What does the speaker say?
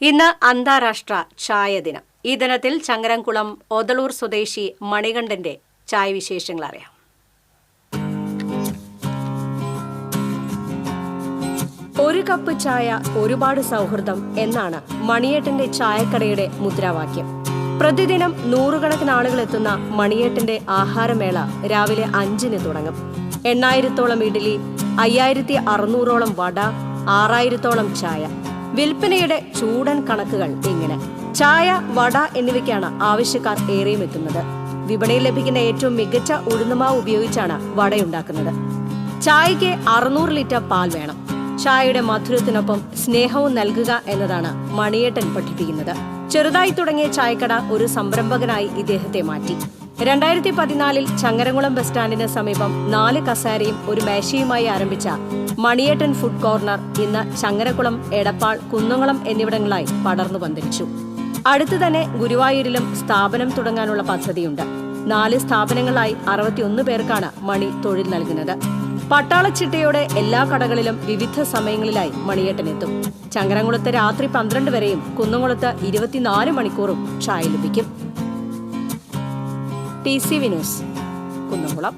ഇന്ന് അന്താരാഷ്ട്ര ചായ ദിനം. ഈ ദിനത്തിൽ ചങ്ങരംകുളം ഒതളൂർ സ്വദേശി മണികണ്ഠന്റെ ചായ വിശേഷങ്ങൾ അറിയാം. ഒരു കപ്പ് ചായ ഒരുപാട് സൗഹൃദം എന്നാണ് മണിയേട്ടന്റെ ചായക്കടയുടെ മുദ്രാവാക്യം. പ്രതിദിനം നൂറുകണക്കിന് ആളുകൾ എത്തുന്ന മണിയേട്ടന്റെ ആഹാരമേള രാവിലെ 5-ന് തുടങ്ങും. 8,000-ഓളം ഇഡ്ഡലി, 5,600-ഓളം വട, 6,000-ഓളം ചായ. വിൽപ്പനയുടെ ചൂടൻ കണക്കുകൾ ഇങ്ങനെ: ചായ, വട എന്നിവയ്ക്കാണ് ആവശ്യക്കാർ ഏറെയും എത്തുന്നത്. വിപണിയിൽ ലഭിക്കുന്ന ഏറ്റവും മികച്ച ഉഴുന്നുമാവ് ഉപയോഗിച്ചാണ് വടയുണ്ടാക്കുന്നത്. ചായയ്ക്ക് 600 ലിറ്റർ പാൽ വേണം. ചായയുടെ മധുരത്തിനൊപ്പം സ്നേഹവും നൽകുക എന്നതാണ് മണിയേട്ടൻ പഠിപ്പിക്കുന്നത്. ചെറുതായി തുടങ്ങിയ ചായക്കട ഒരു സംരംഭകനായി ഇദ്ദേഹത്തെ മാറ്റി. 2014-ൽ ചങ്ങരംകുളം ബസ് സ്റ്റാൻഡിന് സമീപം 4 കസേരയും ഒരു മേശയുമായി ആരംഭിച്ച മണിയേട്ടൻ ഫുഡ് കോർണർ ഇന്ന് ചങ്ങരംകുളം, എടപ്പാൾ, കുന്നംകുളം എന്നിവിടങ്ങളായി പടർന്നു പന്തലിച്ചു. അടുത്തു തന്നെ ഗുരുവായൂരിലും സ്ഥാപനം തുടങ്ങാനുള്ള പദ്ധതിയുണ്ട്. 4 സ്ഥാപനങ്ങളായി 61 പേർക്കാണ് മണി തൊഴിൽ നൽകുന്നത്. പട്ടാളച്ചിട്ടയോടെ എല്ലാ കടകളിലും വിവിധ സമയങ്ങളിലായി മണിയേട്ടൻ എത്തും. ചങ്ങരംകുളത്ത് രാത്രി 12 വരെയും കുന്നംകുളത്ത് 24 മണിക്കൂറും ചായ ലഭിക്കും. TCV news, Kunnamkulam.